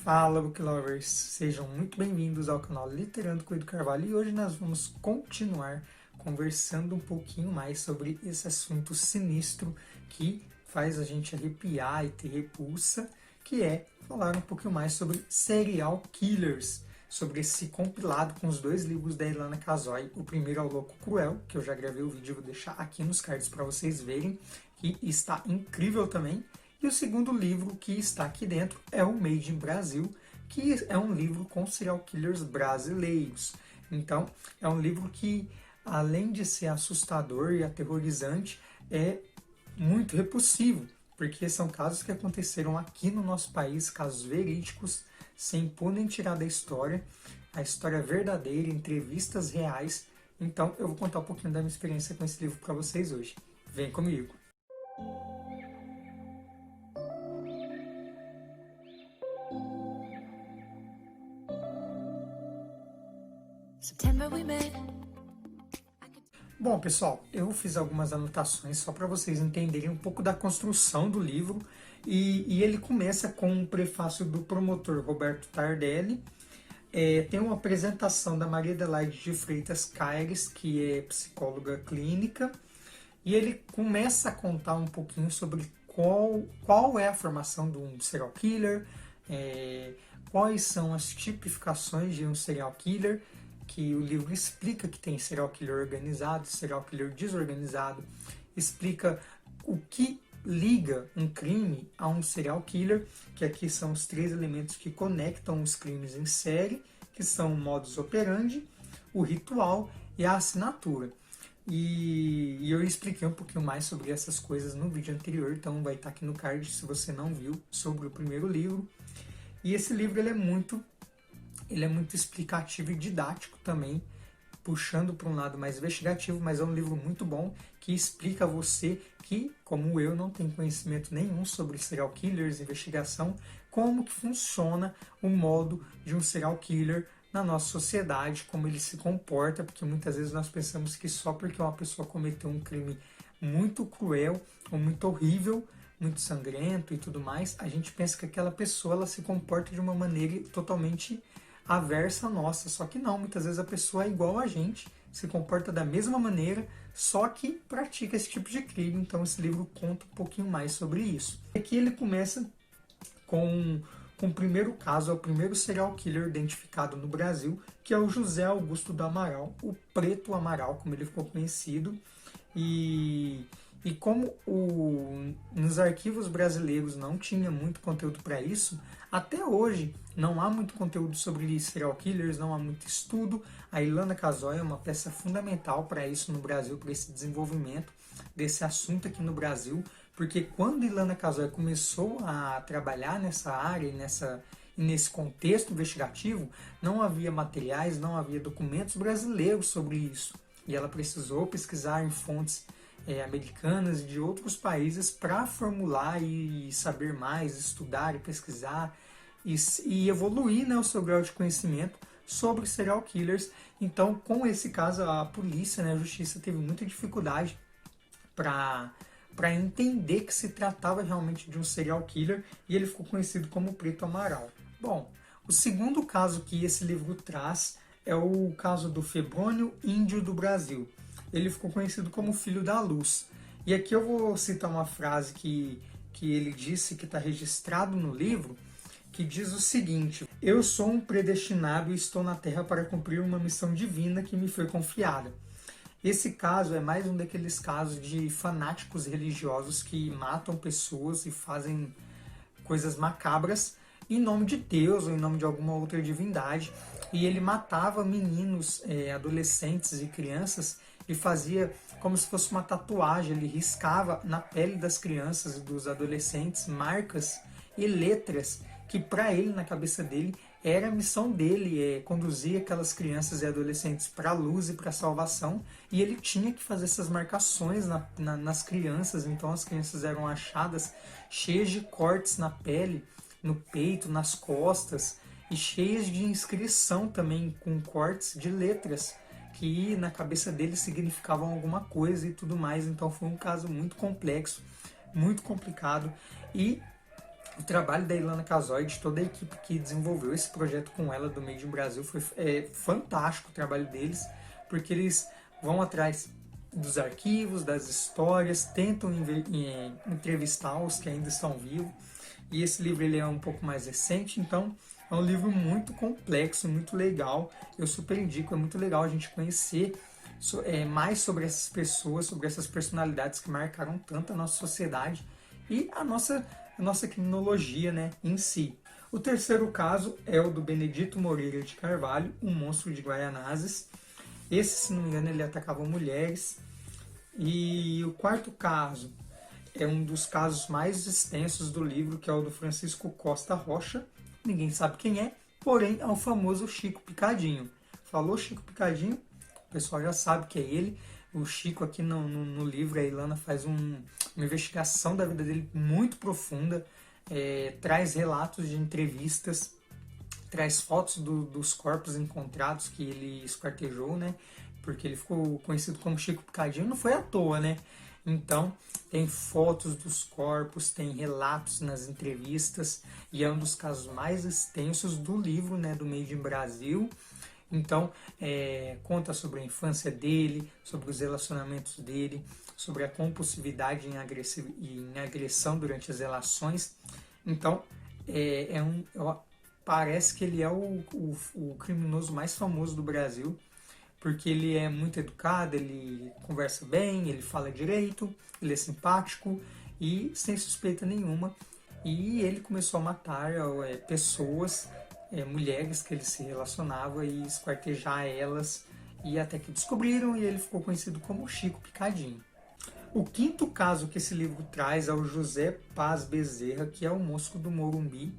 Fala, Book Lovers! Sejam muito bem-vindos ao canal Literando com Edu Carvalho e hoje nós vamos continuar conversando um pouquinho mais sobre esse assunto sinistro que faz a gente arrepiar e ter repulsa, que é falar um pouquinho mais sobre serial killers, sobre esse compilado com os dois livros da Ilana Kazoy. O primeiro é O Louco Cruel, que eu já gravei o vídeo, vou deixar aqui nos cards para vocês verem, que está incrível também. E o segundo livro que está aqui dentro é o Made in Brasil, que é um livro com serial killers brasileiros. Então, é um livro que, além de ser assustador e aterrorizante, é muito repulsivo, porque são casos que aconteceram aqui no nosso país, casos verídicos, sem podem tirar da história, a história verdadeira, entrevistas reais. Então, eu vou contar um pouquinho da minha experiência com esse livro para vocês hoje. Vem comigo! Bom, pessoal, eu fiz algumas anotações só para vocês entenderem um pouco da construção do livro e ele começa com um prefácio do promotor Roberto Tardelli, tem uma apresentação da Maria Adelaide de Freitas Caires, que é psicóloga clínica, e ele começa a contar um pouquinho sobre qual é a formação de um serial killer, quais são as tipificações de um serial killer, que o livro explica que tem serial killer organizado, serial killer desorganizado, explica o que liga um crime a um serial killer, que aqui são os três elementos que conectam os crimes em série, que são o modus operandi, o ritual e a assinatura. E eu expliquei um pouquinho mais sobre essas coisas no vídeo anterior, então vai estar aqui no card se você não viu, sobre o primeiro livro. E esse livro ele é muito explicativo e didático também, puxando para um lado mais investigativo, mas é um livro muito bom que explica a você que, como eu, não tem conhecimento nenhum sobre serial killers, investigação, como que funciona o modo de um serial killer na nossa sociedade, como ele se comporta, porque muitas vezes nós pensamos que só porque uma pessoa cometeu um crime muito cruel ou muito horrível, muito sangrento e tudo mais, a gente pensa que aquela pessoa ela se comporta de uma maneira totalmente aversa a nossa, só que não, muitas vezes a pessoa é igual a gente, se comporta da mesma maneira, só que pratica esse tipo de crime. Então esse livro conta um pouquinho mais sobre isso. Aqui ele começa com o primeiro caso, é o primeiro serial killer identificado no Brasil, que é o José Augusto do Amaral, o Preto Amaral, como ele ficou conhecido. E como nos arquivos brasileiros não tinha muito conteúdo para isso, até hoje não há muito conteúdo sobre serial killers, não há muito estudo. A Ilana Kazoy é uma peça fundamental para isso no Brasil, para esse desenvolvimento desse assunto aqui no Brasil, porque quando a Ilana Kazoy começou a trabalhar nessa área e nesse contexto investigativo, não havia materiais, não havia documentos brasileiros sobre isso. E ela precisou pesquisar em fontes americanas e de outros países para formular e saber mais, estudar e pesquisar e evoluir, né, o seu grau de conhecimento sobre serial killers. Então, com esse caso, a polícia, né, a justiça teve muita dificuldade para entender que se tratava realmente de um serial killer e ele ficou conhecido como Preto Amaral. Bom, o segundo caso que esse livro traz é o caso do Febrônio Índio do Brasil. Ele ficou conhecido como Filho da Luz. E aqui eu vou citar uma frase que ele disse, que está registrado no livro, que diz o seguinte: eu sou um predestinado e estou na Terra para cumprir uma missão divina que me foi confiada. Esse caso é mais um daqueles casos de fanáticos religiosos que matam pessoas e fazem coisas macabras em nome de Deus ou em nome de alguma outra divindade. E ele matava meninos, adolescentes e crianças e fazia como se fosse uma tatuagem. Ele riscava na pele das crianças e dos adolescentes marcas e letras que para ele, na cabeça dele, era a missão dele, conduzir aquelas crianças e adolescentes para a luz e para a salvação, e ele tinha que fazer essas marcações nas crianças. Então as crianças eram achadas cheias de cortes na pele, no peito, nas costas, e cheias de inscrição também, com cortes de letras que na cabeça dele significavam alguma coisa e tudo mais. Então foi um caso muito complexo, muito complicado, e O trabalho da Ilana Casoy, toda a equipe que desenvolveu esse projeto com ela do Made in Brasil, foi fantástico o trabalho deles, porque eles vão atrás dos arquivos, das histórias, tentam entrevistar os que ainda estão vivos. E esse livro ele é um pouco mais recente, então é um livro muito complexo, muito legal. Eu super indico, é muito legal a gente conhecer mais sobre essas pessoas, sobre essas personalidades que marcaram tanto a nossa sociedade e a nossa criminologia, né, em si. O terceiro caso é o do Benedito Moreira de Carvalho, um monstro de Guaianazes. Esse, se não me engano, ele atacava mulheres. E o quarto caso é um dos casos mais extensos do livro, que é o do Francisco Costa Rocha. Ninguém sabe quem é, porém é o famoso Chico Picadinho. Falou Chico Picadinho, o pessoal já sabe que é ele. O Chico aqui no livro, a Ilana faz uma investigação da vida dele muito profunda, traz relatos de entrevistas, traz fotos dos corpos encontrados que ele esquartejou, né? Porque ele ficou conhecido como Chico Picadinho, não foi à toa, né? Então, tem fotos dos corpos, tem relatos nas entrevistas, e é um dos casos mais extensos do livro, né, do Made in Brasil. Então, conta sobre a infância dele, sobre os relacionamentos dele, sobre a compulsividade em agressão durante as relações. Então, parece que ele é o criminoso mais famoso do Brasil, porque ele é muito educado, ele conversa bem, ele fala direito, ele é simpático e sem suspeita nenhuma. E ele começou a matar pessoas, mulheres que ele se relacionava e esquartejar elas, e até que descobriram, e ele ficou conhecido como Chico Picadinho. O quinto caso que esse livro traz é o José Paz Bezerra, que é o Mosco do Morumbi.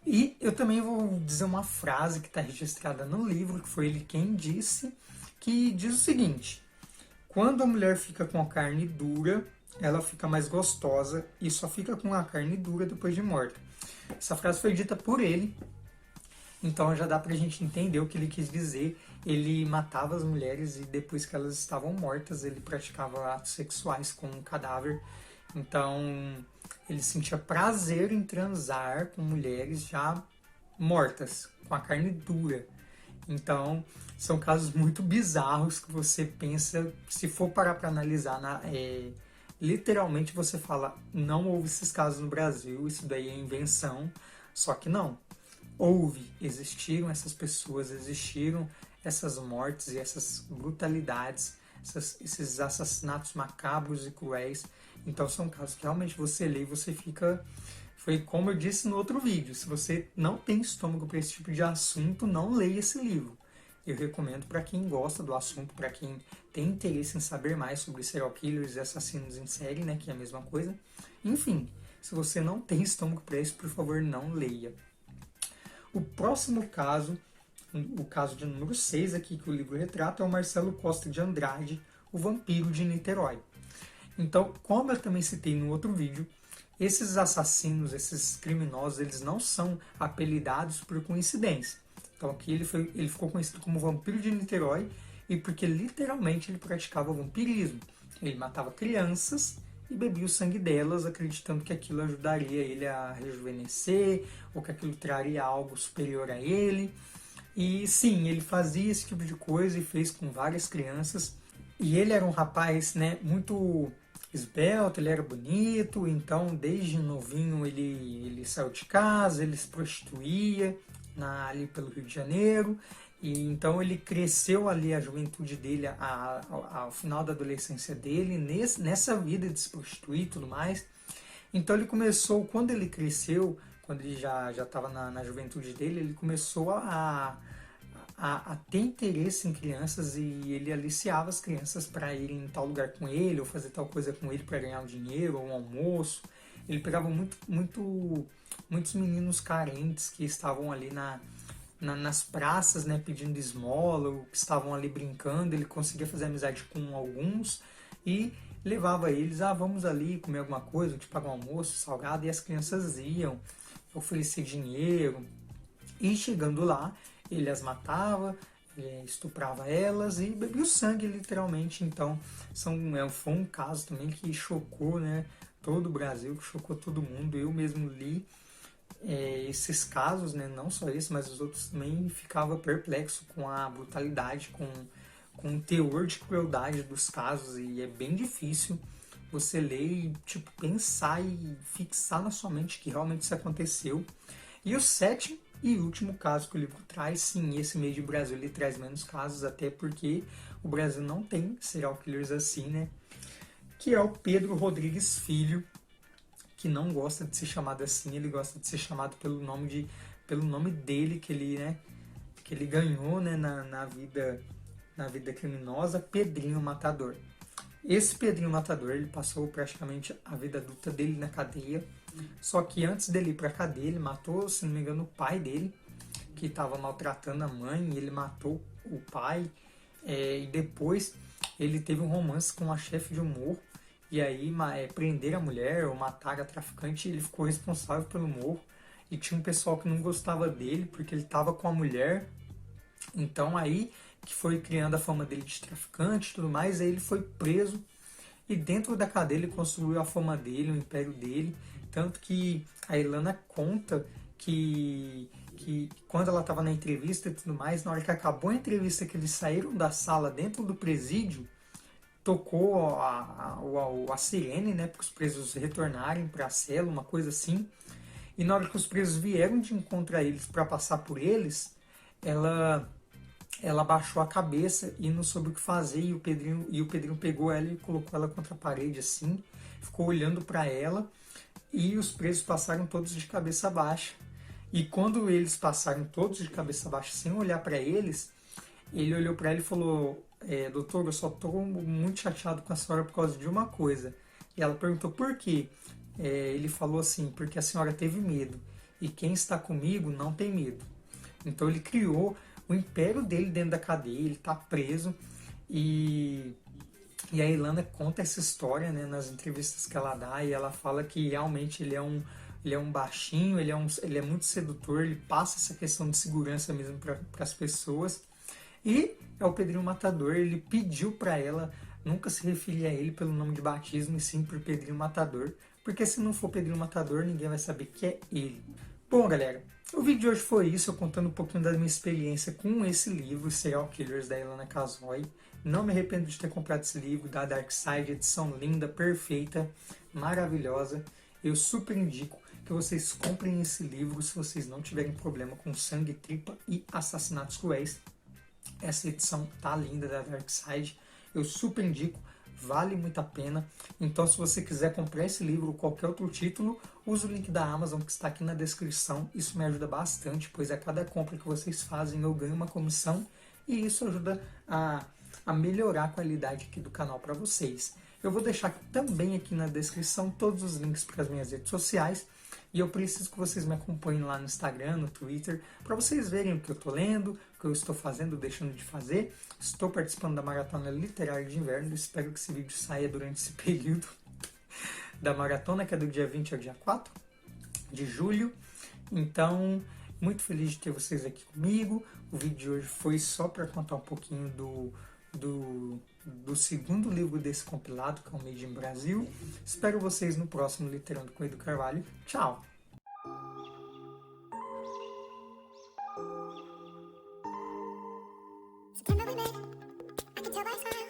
E eu também vou dizer uma frase que está registrada no livro, que foi ele quem disse, que diz o seguinte: quando a mulher fica com a carne dura, ela fica mais gostosa e só fica com a carne dura depois de morta. Essa frase foi dita por ele, então já dá pra gente entender o que ele quis dizer. Ele matava as mulheres e depois que elas estavam mortas, ele praticava atos sexuais com um cadáver. Então, ele sentia prazer em transar com mulheres já mortas, com a carne dura. Então, são casos muito bizarros que você pensa, se for parar para analisar, literalmente você fala, não houve esses casos no Brasil, isso daí é invenção. Só que não, houve, existiram essas pessoas, existiram essas mortes e essas brutalidades, esses assassinatos macabros e cruéis. Então são casos que realmente você lê e você fica... Foi como eu disse no outro vídeo, se você não tem estômago para esse tipo de assunto, não leia esse livro. Eu recomendo para quem gosta do assunto, para quem tem interesse em saber mais sobre serial killers e assassinos em série, né, que é a mesma coisa. Enfim, se você não tem estômago para isso, por favor, não leia. O próximo caso, o caso de número 6 aqui que o livro retrata, é o Marcelo Costa de Andrade, o vampiro de Niterói. Então, como eu também citei no outro vídeo, esses assassinos, esses criminosos, eles não são apelidados por coincidência. Então aqui ele ficou conhecido como vampiro de Niterói, e porque literalmente ele praticava vampirismo. Ele matava crianças e bebia o sangue delas, acreditando que aquilo ajudaria ele a rejuvenescer, ou que aquilo traria algo superior a ele. E sim, ele fazia esse tipo de coisa e fez com várias crianças. E ele era um rapaz, né, muito esbelto, ele era bonito, então desde novinho ele saiu de casa, ele se prostituía ali pelo Rio de Janeiro, e então ele cresceu ali a juventude dele, ao final da adolescência dele, nessa vida de se prostituir e tudo mais. Então ele começou, quando ele cresceu, quando ele já estava na juventude dele, ele começou a ter interesse em crianças, e ele aliciava as crianças para irem em tal lugar com ele, ou fazer tal coisa com ele para ganhar um dinheiro, ou um almoço. Ele pegava muitos meninos carentes que estavam ali nas praças, né, pedindo esmola, ou que estavam ali brincando. Ele conseguia fazer amizade com alguns e levava eles, vamos ali comer alguma coisa, tipo pagar um almoço, salgado, e as crianças iam, oferecer dinheiro. E chegando lá, ele as matava, estuprava elas e bebia o sangue, literalmente. Então, foi um caso também que chocou, né, todo o Brasil, que chocou todo mundo. Eu mesmo li esses casos, né, não só esse, mas os outros também, e ficava perplexo com a brutalidade, com o teor de crueldade dos casos, e é bem difícil você ler e tipo, pensar e fixar na sua mente que realmente isso aconteceu. E o sétimo e último caso que o livro traz, sim, esse mês de Brasil ele traz menos casos, até porque o Brasil não tem serial killers assim, né? Que é o Pedro Rodrigues Filho, que não gosta de ser chamado assim, ele gosta de ser chamado pelo nome dele que ele, né, que ele ganhou, né, na vida criminosa, Pedrinho Matador. Esse Pedrinho Matador, ele passou praticamente a vida adulta dele na cadeia, só que antes dele ir pra cadeia, ele matou, se não me engano, o pai dele, que estava maltratando a mãe, e ele matou o pai, e depois ele teve um romance com a chefe de humor, e aí prenderam a mulher ou mataram a traficante, e ele ficou responsável pelo morro, e tinha um pessoal que não gostava dele, porque ele estava com a mulher, então aí que foi criando a fama dele de traficante e tudo mais, aí ele foi preso, e dentro da cadeia ele construiu a fama dele, o império dele, tanto que a Ilana conta que quando ela estava na entrevista e tudo mais, na hora que acabou a entrevista, que eles saíram da sala dentro do presídio, tocou a sirene, né, para os presos retornarem para a cela, uma coisa assim. E na hora que os presos vieram de encontro a eles para passar por eles, ela baixou a cabeça e não soube o que fazer, e o Pedrinho pegou ela e colocou ela contra a parede assim, ficou olhando para ela, e os presos passaram todos de cabeça baixa. E quando eles passaram todos de cabeça baixa sem olhar para eles, ele olhou para ela e falou: doutor, eu só estou muito chateado com a senhora por causa de uma coisa. E ela perguntou por quê. Ele falou assim: porque a senhora teve medo, e quem está comigo não tem medo. Então ele criou o império dele dentro da cadeia, ele está preso, e a Ilana conta essa história, né, nas entrevistas que ela dá, e ela fala que realmente ele é um baixinho, ele é muito sedutor, ele passa essa questão de segurança mesmo para as pessoas. E é o Pedrinho Matador, ele pediu para ela nunca se referir a ele pelo nome de batismo, e sim por Pedrinho Matador, porque se não for Pedrinho Matador, ninguém vai saber que é ele. Bom, galera, o vídeo de hoje foi isso, eu contando um pouquinho da minha experiência com esse livro, Serial Killers, da Ilana Casoy. Não me arrependo de ter comprado esse livro, da Dark Side, edição linda, perfeita, maravilhosa. Eu super indico que vocês comprem esse livro se vocês não tiverem problema com sangue, tripa e assassinatos cruéis. Essa edição tá linda da Dark Side, eu super indico, vale muito a pena. Então, se você quiser comprar esse livro ou qualquer outro título, use o link da Amazon que está aqui na descrição. Isso me ajuda bastante, pois a cada compra que vocês fazem eu ganho uma comissão, e isso ajuda a melhorar a qualidade aqui do canal para vocês. Eu vou deixar também aqui na descrição todos os links para as minhas redes sociais, e eu preciso que vocês me acompanhem lá no Instagram, no Twitter, para vocês verem o que eu estou lendo, o que eu estou fazendo, deixando de fazer. Estou participando da Maratona Literária de Inverno, espero que esse vídeo saia durante esse período da maratona, que é do dia 20 ao dia 4 de julho. Então, muito feliz de ter vocês aqui comigo. O vídeo de hoje foi só para contar um pouquinho do segundo livro desse compilado, que é o Made in Brasil. Espero vocês no próximo Literando com Edu Carvalho. Tchau! September we met, I can tell by smile.